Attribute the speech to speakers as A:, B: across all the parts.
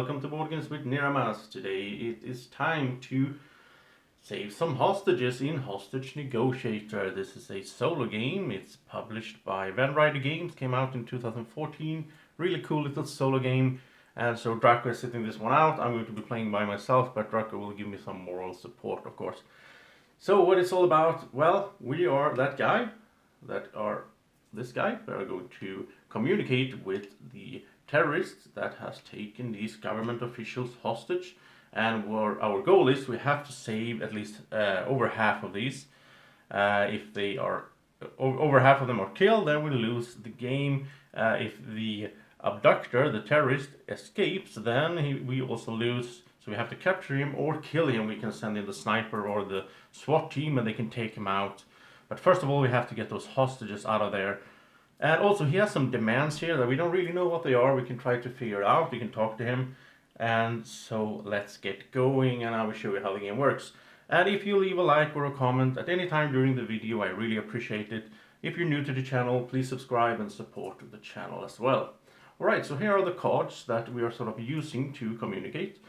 A: welcome to Boardgames with Niramas. Today it is time to save some hostages in Hostage Negotiator. This is a solo game. It's published by Games, came out in 2014. Really cool little solo game. And so Drako is sitting this one out. I'm going to be playing by myself, but Drako will give me some moral support, of course. So what it's all about? Well, we are this guy. We are going to communicate with the terrorists that has taken these government officials hostage, and our goal is we have to save at least over half of these. If they are over half of them are killed, then we lose the game. If the abductor, the terrorist, escapes, then we also lose. So we have to capture him or kill him. We can send in the sniper or the SWAT team and they can take him out. But first of all, we have to get those hostages out of there. And also, he has some demands here that we don't really know what they are. We can try to figure it out. We can talk to him. And so let's get going, and I will show you how the game works. And if you leave a like or a comment at any time during the video, I really appreciate it. If you're new to the channel, please subscribe and support the channel as well. Alright, so here are the cards that we are sort of using to communicate.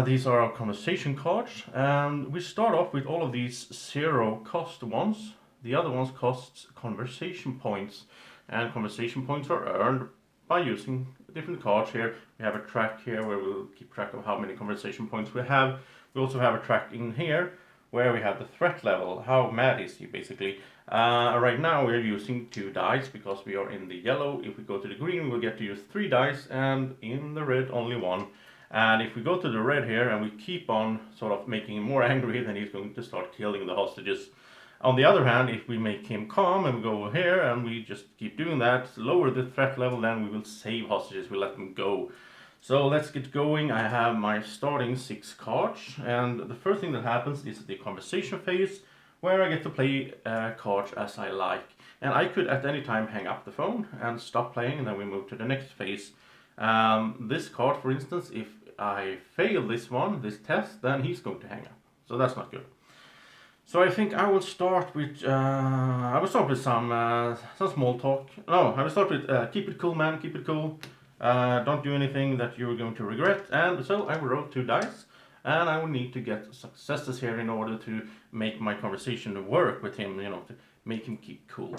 A: These are our conversation cards, and we start off with all of these zero cost ones. The other ones costs conversation points, and conversation points are earned by using different cards here. We have a track here where we'll keep track of how many conversation points we have. We also have a track in here where we have the threat level, how mad is he basically. Right now we're using 2 dice because we are in the yellow. If we go to the green, we'll get to use 3 dice, and in the red only 1. And if we go to the red here and we keep on sort of making him more angry, then he's going to start killing the hostages. On the other hand, if we make him calm and we go over here and we just keep doing that, lower the threat level, then we will save hostages, we'll let them go. So let's get going. I have my starting 6 cards, and the first thing that happens is the conversation phase, where I get to play cards as I like. And I could at any time hang up the phone and stop playing, and then we move to the next phase. This card, for instance, if I fail this test, then he's going to hang up. So that's not good. So I think I will start with some small talk. No, I will start with keep it cool, man, keep it cool. Don't do anything that you're going to regret. And so I will roll 2 dice, and I will need to get successes here in order to make my conversation work with him, to make him keep cool.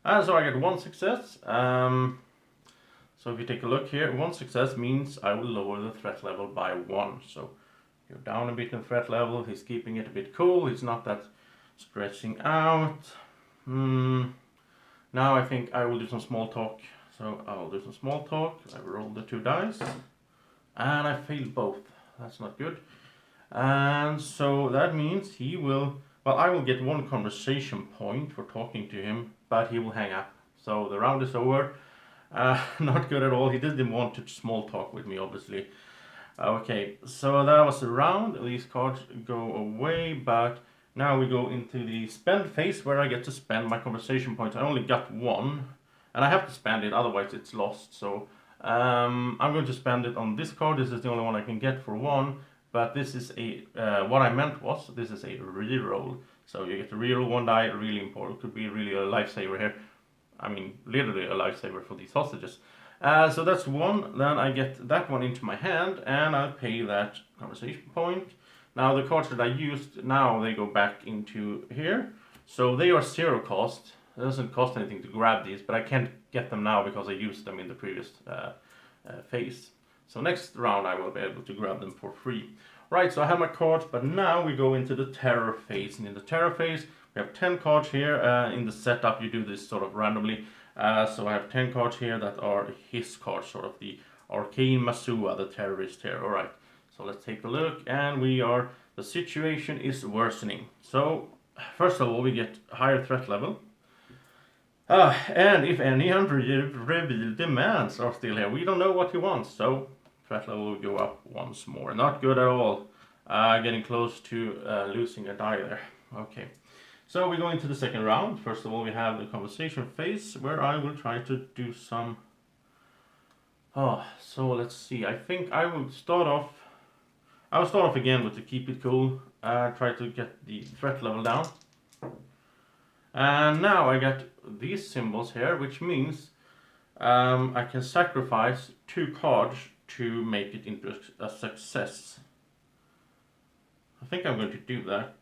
A: And so I get 1 success. So if you take a look here, 1 success means I will lower the threat level by 1. So you're down a bit in threat level, he's keeping it a bit cool, he's not that stretching out. Now I think I will do some small talk. So I'll do some small talk. I rolled the 2 dice, and I failed both. That's not good. And so that means I will get 1 conversation point for talking to him, but he will hang up. So the round is over. Not good at all. He didn't want to small talk with me, obviously. Okay, so that was the round. These cards go away, but now we go into the spend phase where I get to spend my conversation points. I only got 1, and I have to spend it, otherwise it's lost. So I'm going to spend it on this card. This is the only one I can get for 1, but this is what I meant was, this is a reroll. So you get to reroll 1 die, really important. Could be really a lifesaver here. I mean, literally a lifesaver for these hostages. So that's 1, then I get that one into my hand, and I'll pay that conversation point. Now the cards that I used, now they go back into here. So they are 0 cost. It doesn't cost anything to grab these, but I can't get them now because I used them in the previous phase. So next round I will be able to grab them for free. Right, so I have my cards, but now we go into the terror phase. And in the terror phase, we have 10 cards here. In the setup, you do this sort of randomly. So I have 10 cards here that are his cards, sort of the Arcane Masua, the terrorist here. Alright, so let's take a look, and the situation is worsening. So, first of all, we get higher threat level. And if any unrevealed demands are still here, we don't know what he wants, so threat level will go up once more. Not good at all. Getting close to losing a die there. Okay. So we go into the second round. First of all, we have the conversation phase where I will try to do some... so let's see. I think I will start off again with the keep it cool. Try to get the threat level down. And now I get these symbols here, which means I can sacrifice 2 cards to make it into a success. I think I'm going to do that.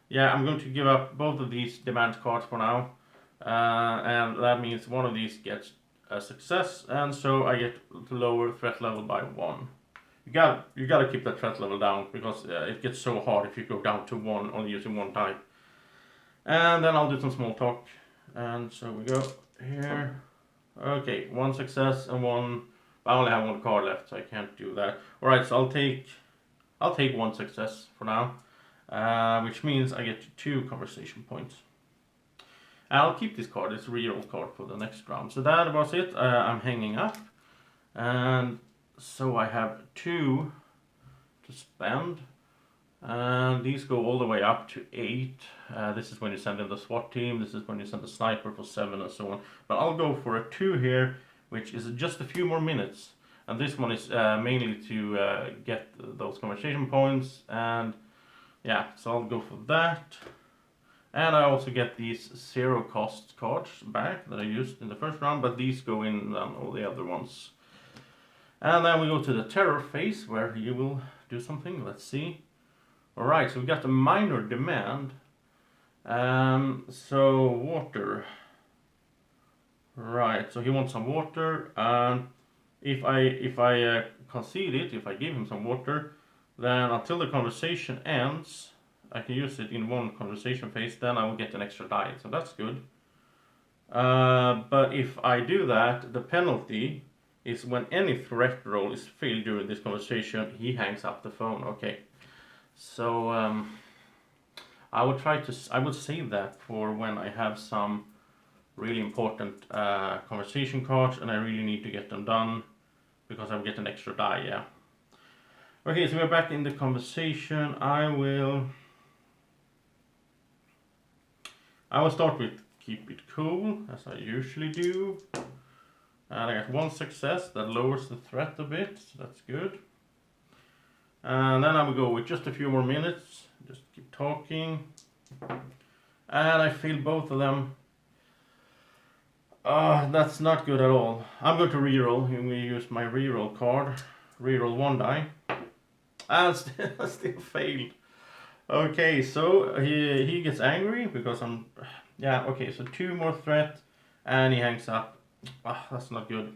A: Yeah, I'm going to give up both of these demand cards for now. And that means one of these gets a success, and so I get to lower threat level by 1. You gotta keep that threat level down, because it gets so hard if you go down to 1 only using one type. And then I'll do some small talk. And so we go here. Okay, 1 success and 1. I only have 1 card left, so I can't do that. Alright, so I'll take 1 success for now, which means I get 2 conversation points. I'll keep this card, it's a reroll card for the next round. So that was it. I'm hanging up, and so I have 2 to spend, and these go all the way up to 8. This is when you send in the SWAT team, this is when you send the sniper for 7, and so on. But I'll go for a 2 here, which is just a few more minutes, and this one is mainly to get those conversation points, and yeah, so I'll go for that. And I also get these 0 cost cards back that I used in the first round, but these go in all the other ones. And then we go to the terror phase, where you will do something. Let's see. Alright, so we got a minor demand. So water. Right, so he wants some water, and if I concede it, if I give him some water, then until the conversation ends, I can use it in 1 conversation phase, then I will get an extra die, so that's good. But if I do that, the penalty is when any threat roll is failed during this conversation, he hangs up the phone. Okay, so I would save that for when I have some really important conversation cards and I really need to get them done, because I'll get an extra die, yeah. Okay, so we're back in the conversation. I will start with keep it cool, as I usually do. And I got 1 success, that lowers the threat a bit, so that's good. And then I will go with just a few more minutes, just keep talking. And I feel both of them. That's not good at all. I'm going to reroll. I'm going to use my reroll card. Reroll 1 die. And still failed. Okay, so he gets angry because I'm... Yeah, okay, so 2 more threat, and he hangs up. That's not good.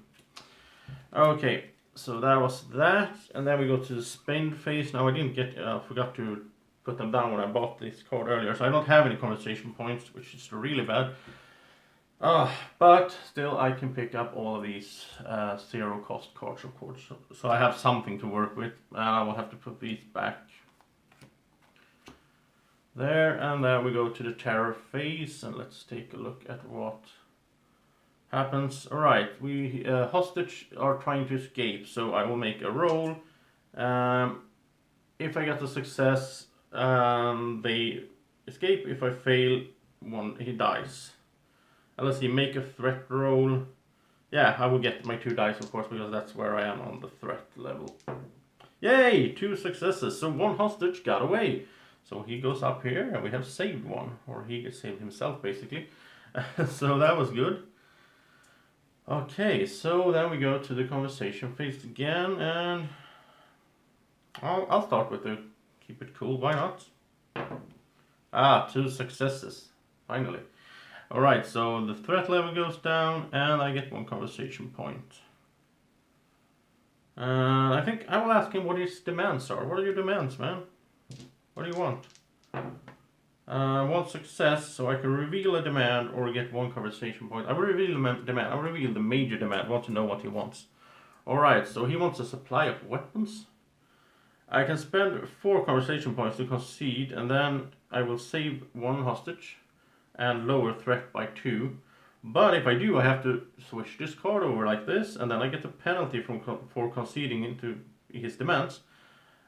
A: Okay, so that was that, and then we go to the spend phase. Now I didn't get... forgot to put them down when I bought this card earlier, so I don't have any conversation points, which is really bad. But still I can pick up all of these 0 cost cards, of course. So I have something to work with, and I will have to put these back. There, and then we go to the terror phase, and let's take a look at what happens. Alright, we hostage are trying to escape, so I will make a roll. If I get a success, they escape. If I fail, he dies. And let's see, make a threat roll. Yeah, I will get my 2 dice, of course, because that's where I am on the threat level. Yay! 2 successes, so 1 hostage got away. So he goes up here, and we have saved 1, or he saved himself, basically. So that was good. Okay, so then we go to the conversation phase again, and I'll start with the keep it cool, why not? 2 successes, finally. Alright, so the threat level goes down, and I get 1 conversation point. I think I will ask him what his demands are. What are your demands, man? What do you want? 1 success, so I can reveal a demand or get 1 conversation point. I will reveal the demand. I will reveal the major demand. I want to know what he wants. Alright, so he wants a supply of weapons. I can spend 4 conversation points to concede, and then I will save 1 hostage and lower threat by 2. But if I do, I have to switch this card over like this, and then I get a penalty for conceding into his demands.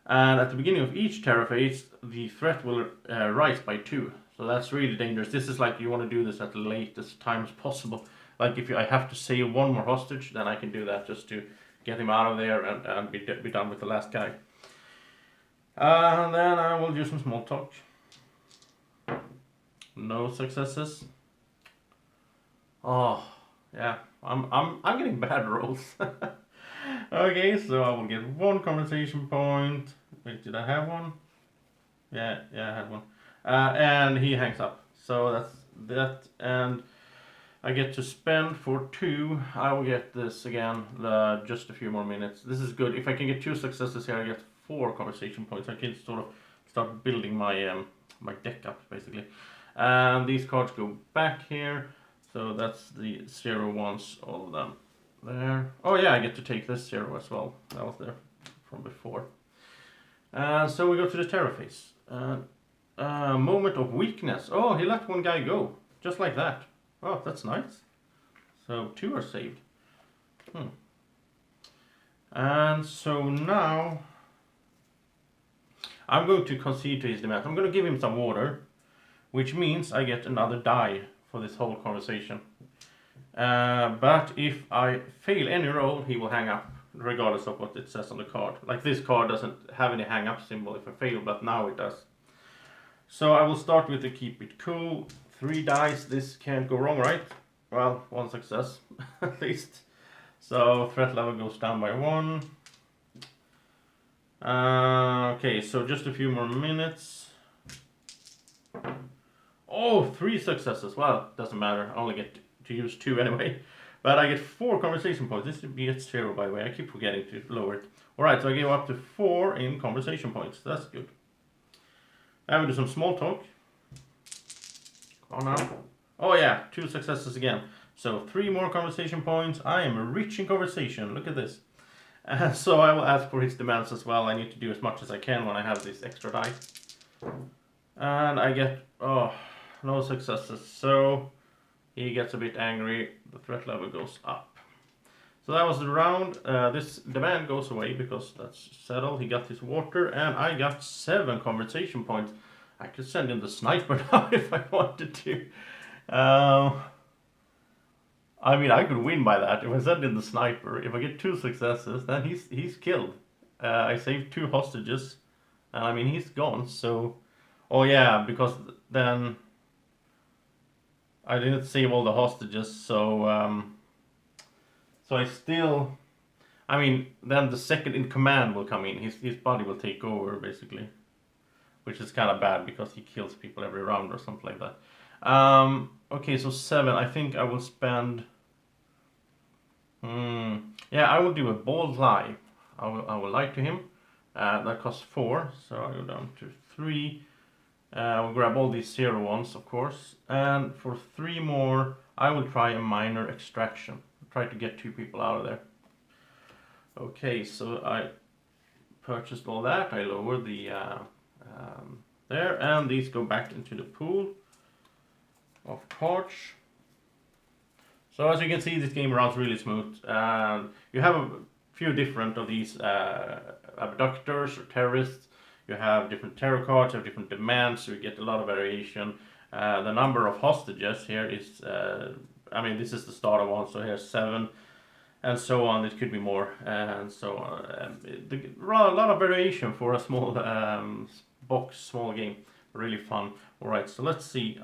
A: And at the beginning of each terror phase, the threat will rise by 2. So that's really dangerous. This is like you want to do this at the latest time as possible. Like if I have to save 1 more hostage, then I can do that just to get him out of there and be done with the last guy. And then I will do some small talk. No successes. Oh, yeah. I'm getting bad rolls. Okay, so I will get 1 conversation point. Wait, did I have one? Yeah, I had one. And he hangs up. So that's that. And I get to spend for 2. I will get this again, just a few more minutes. This is good. If I can get 2 successes here, I get 4 conversation points. I can sort of start building my my deck up, basically. And these cards go back here. So that's the 0 ones, all of them. There. Oh yeah, I get to take this 0 as well. That was there from before. So we go to the terror phase. Moment of weakness. Oh, he let one guy go. Just like that. Oh, that's nice. So 2 are saved. And so now I'm going to concede to his demands. I'm going to give him some water, which means I get another die for this whole conversation. But if I fail any roll, he will hang up, regardless of what it says on the card. Like this card doesn't have any hang up symbol if I fail, but now it does. So I will start with the keep it cool. 3 dice, this can't go wrong, right? Well, 1 success, at least. So threat level goes down by 1. Okay, so just a few more minutes. Oh, 3 successes. Well, doesn't matter. I only get to use 2 anyway. But I get 4 conversation points. This should be at 0, by the way. I keep forgetting to lower it. Alright, so I go up to 4 in conversation points. That's good. I will do some small talk. Come on now. Oh yeah, 2 successes again. So 3 more conversation points. I am rich in conversation. Look at this. So I will ask for his demands as well. I need to do as much as I can when I have this extra die. And I get, no successes. So he gets a bit angry. The threat level goes up. So that was the round. This demand goes away because that's settled. He got his water and I got 7 conversation points. I could send in the sniper now if I wanted to. I mean, I could win by that. If I send in the sniper, if I get 2 successes, then he's killed. I saved 2 hostages, and I mean he's gone. So, oh yeah, because then I didn't save all the hostages. So so I still, I mean, then the second in command will come in. His body will take over basically, which is kind of bad because he kills people every round or something like that. Okay, so 7. I think I will spend. Yeah, I will do a bold lie. I will lie to him. That costs 4, so I go down to 3. I will grab all these 0 ones, of course. And for 3 more, I will try a minor extraction. Try to get 2 people out of there. Okay, so I purchased all that. I lowered the there, and these go back into the pool of cards. So as you can see, this game runs really smooth. You have a few different of these abductors or terrorists. You have different terror cards, you have different demands, so you get a lot of variation. The number of hostages here is, I mean, this is the starter one, so here's 7, and so on. It could be more, and so on. A lot of variation for a small box, small game. Really fun. Alright, so let's see.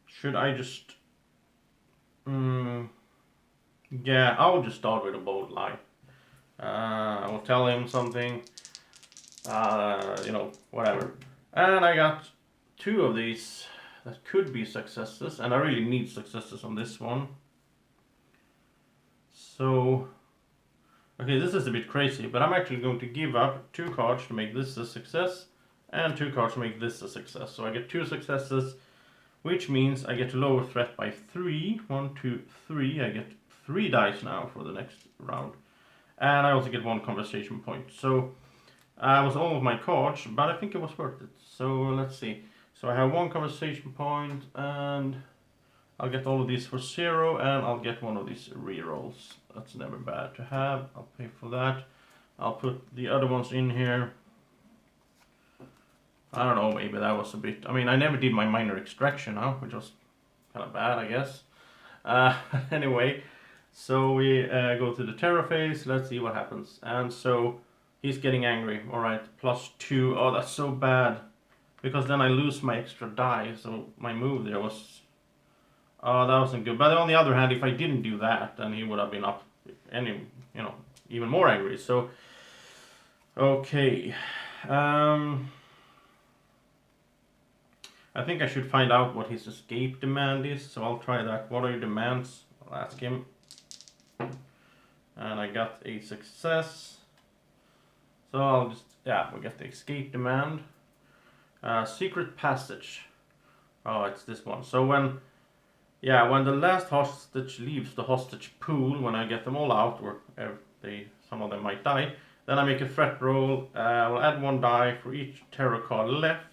A: Should I just... yeah, I will just start with a bold lie. I will tell him something, you know, whatever. And I got 2 of these that could be successes, and I really need successes on this one. So, okay, this is a bit crazy, but I'm actually going to give up 2 cards to make this a success, and 2 cards to make this a success. So I get 2 successes, which means I get to lower threat by 3. 1, 2, 3. I get 3 dice now for the next round. And I also get 1 conversation point. So I was all of my cards, but I think it was worth it. So let's see. So I have 1 conversation point, and I'll get all of these for 0, and I'll get 1 of these rerolls. That's never bad to have. I'll pay for that. I'll put the other ones in here. I don't know, maybe that was a bit... I mean, I never did my minor extraction now, which was kind of bad, I guess. Anyway, so we go to the terror phase. Let's see what happens. And so he's getting angry. Alright, +2. Oh, that's so bad. Because then I lose my extra die. So my move there was... Oh, that wasn't good. But on the other hand, if I didn't do that, then he would have been up even more angry. So, okay. I think I should find out what his escape demand is, so I'll try that. What are your demands? I'll ask him. And I got a success. So I'll just, we get the escape demand. Secret passage. Oh, it's this one. So when the last hostage leaves the hostage pool, when I get them all out, or some of them might die, then I make a threat roll. I'll add 1 die for each terror card left.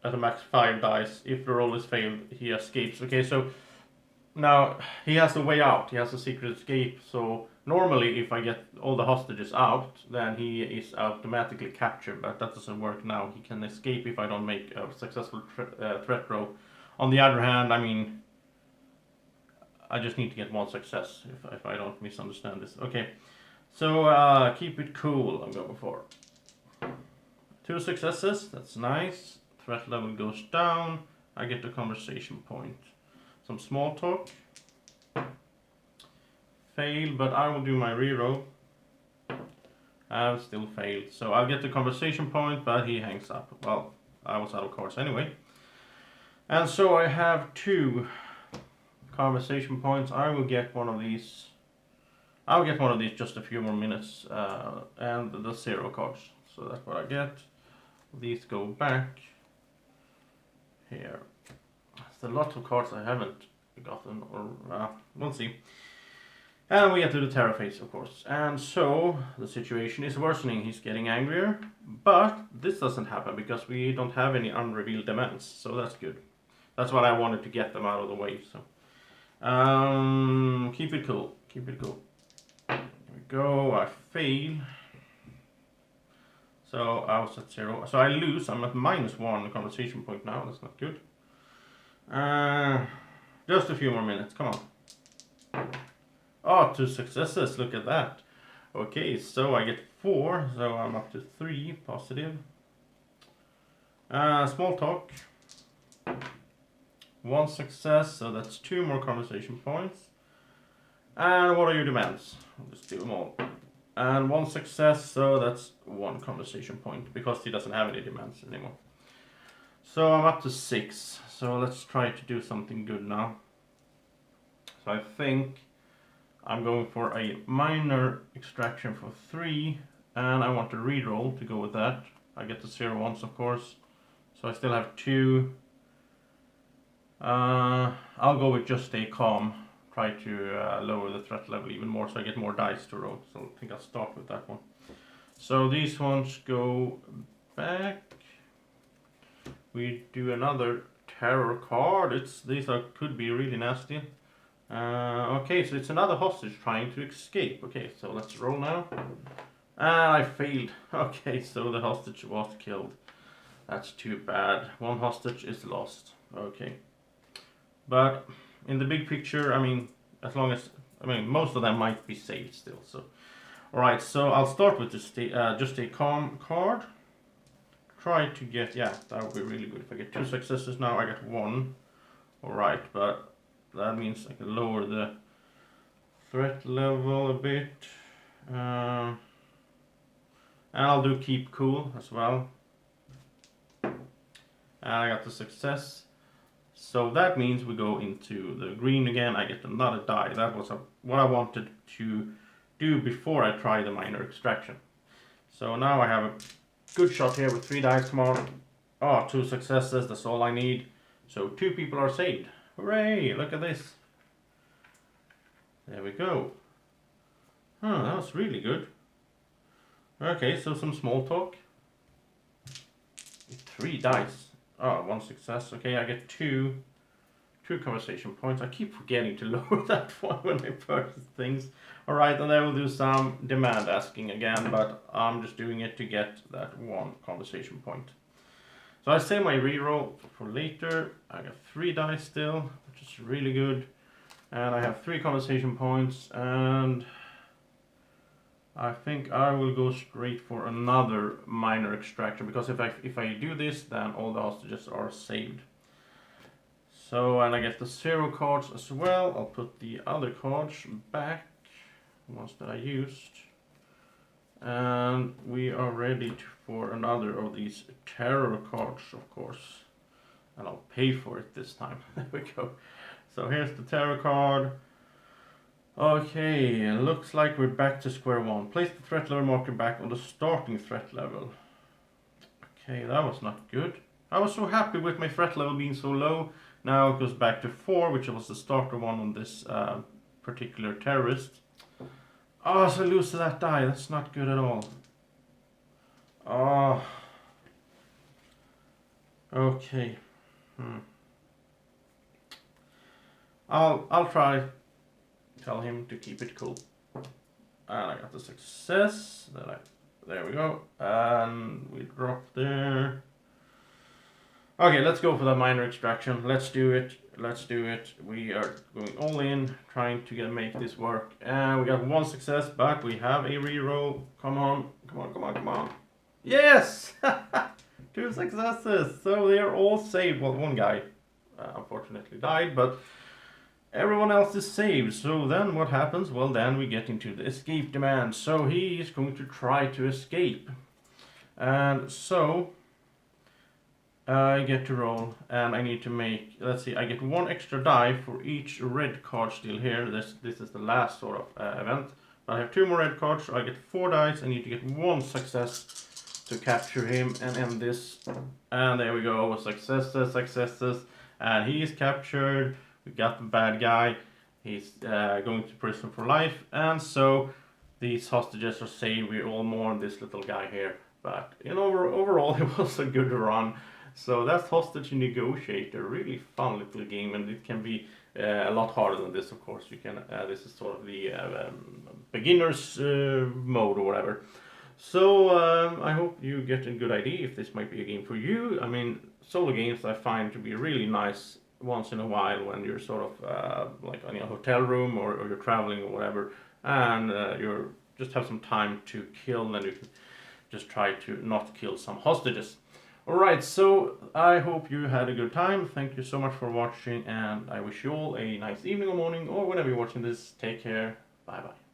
A: At a max 5 dice. If the roll is failed, he escapes. Okay, so now he has a way out. He has a secret escape. So normally, if I get all the hostages out, then he is automatically captured. But that doesn't work now. He can escape if I don't make a successful threat roll. On the other hand, I mean, I just need to get 1 success if I don't misunderstand this. Okay, so keep it cool. I'm going for 2 successes. That's nice. Threat level goes down. I get the conversation point. Some small talk. Fail, but I will do my reroll. I've still failed. So I'll get the conversation point, but he hangs up. Well, I was out of course anyway. And so I have 2 conversation points. I will get one of these. I'll get one of these just a few more minutes. And the 0 cards. So that's what I get. These go back. Here. There's a lot of cards I haven't gotten, or we'll see. And we get to the terror phase, of course. And so the situation is worsening. He's getting angrier, but this doesn't happen because we don't have any unrevealed demands. So that's good. That's what I wanted to get them out of the way. So keep it cool. Keep it cool. There we go. I fail. So I was at 0. So I lose. I'm at -1 conversation point now. That's not good. Just a few more minutes. Come on. Oh, 2 successes. Look at that. Okay, so I get 4. So I'm up to 3 positive. Small talk. 1 success. So that's 2 more conversation points. And what are your demands? I'll just do them all. And 1 success, so that's 1 conversation point, because he doesn't have any demands anymore. So I'm up to 6, so let's try to do something good now. So I think I'm going for a minor extraction for 3, and I want a reroll to go with that. I get the 0 ones, of course, so I still have 2. I'll go with just stay calm. Try to lower the threat level even more so I get more dice to roll. So I think I'll start with that one. So these ones go back. We do another terror card. Could be really nasty. Okay, so it's another hostage trying to escape. Okay, so let's roll now. And I failed. Okay, so the hostage was killed. That's too bad. 1 hostage is lost. Okay. But in the big picture, I mean, most of them might be saved still. So, all right. So I'll start with just a calm card. Try to get, that would be really good. If I get 2 successes now, I get 1. All right, but that means I can lower the threat level a bit. And I'll do keep cool as well. And I got the success. So that means we go into the green again. I get another die. That was what I wanted to do before I try the minor extraction. So now I have a good shot here with 3 dice. Come on. Oh, 2 successes. That's all I need. So 2 people are saved. Hooray! Look at this. There we go. Oh, that was really good. Okay, so some small talk. 3 dice. Oh, 1 success. Okay, I get 2 conversation points. I keep forgetting to lower that one when I purchase things. Alright, and I will do some demand asking again, but I'm just doing it to get that 1 conversation point. So I save my reroll for later. I got 3 dice still, which is really good. And I have 3 conversation points, and I think I will go straight for another minor extraction, because if I do this, then all the hostages are saved. So, and I get the 0 cards as well. I'll put the other cards back, ones that I used. And we are ready for another of these terror cards, of course. And I'll pay for it this time. There we go. So here's the terror card. Okay, looks like we're back to square one. Place the threat level marker back on the starting threat level. Okay, that was not good. I was so happy with my threat level being so low. Now it goes back to 4, which was the starter one on this particular terrorist. Oh, so I lose to that die. That's not good at all. Oh. Okay. I'll try. Tell him to keep it cool. And I got the success. There we go. And we drop there. Okay, let's go for the minor extraction. Let's do it. Let's do it. We are going all in, trying to make this work. And we got 1 success, but we have a reroll. Come on, come on, come on, come on. Yes! 2 successes. So they are all saved. Well, one guy unfortunately died, but everyone else is saved. So then what happens? Well, then we get into the escape demand. So he is going to try to escape. And so I get to roll, and I need to make, let's see, I get 1 extra die for each red card still here. This is the last sort of event. I have 2 more red cards, so I get 4 dice. I need to get 1 success to capture him and end this. And there we go, successes, successes. And he is captured. We got the bad guy. He's going to prison for life. And so these hostages are saved. We all mourn this little guy here. But you know, overall it was a good run. So that's Hostage Negotiator, really fun little game, and it can be a lot harder than this, of course. You can. This is sort of the beginner's mode or whatever. So I hope you get a good idea if this might be a game for you. I mean, solo games I find to be really nice once in a while when you're sort of like in a hotel room or you're traveling or whatever, and you're just have some time to kill, and you can just try to not kill some hostages. Alright, so I hope you had a good time. Thank you so much for watching, and I wish you all a nice evening or morning, or whenever you're watching this. Take care. Bye bye.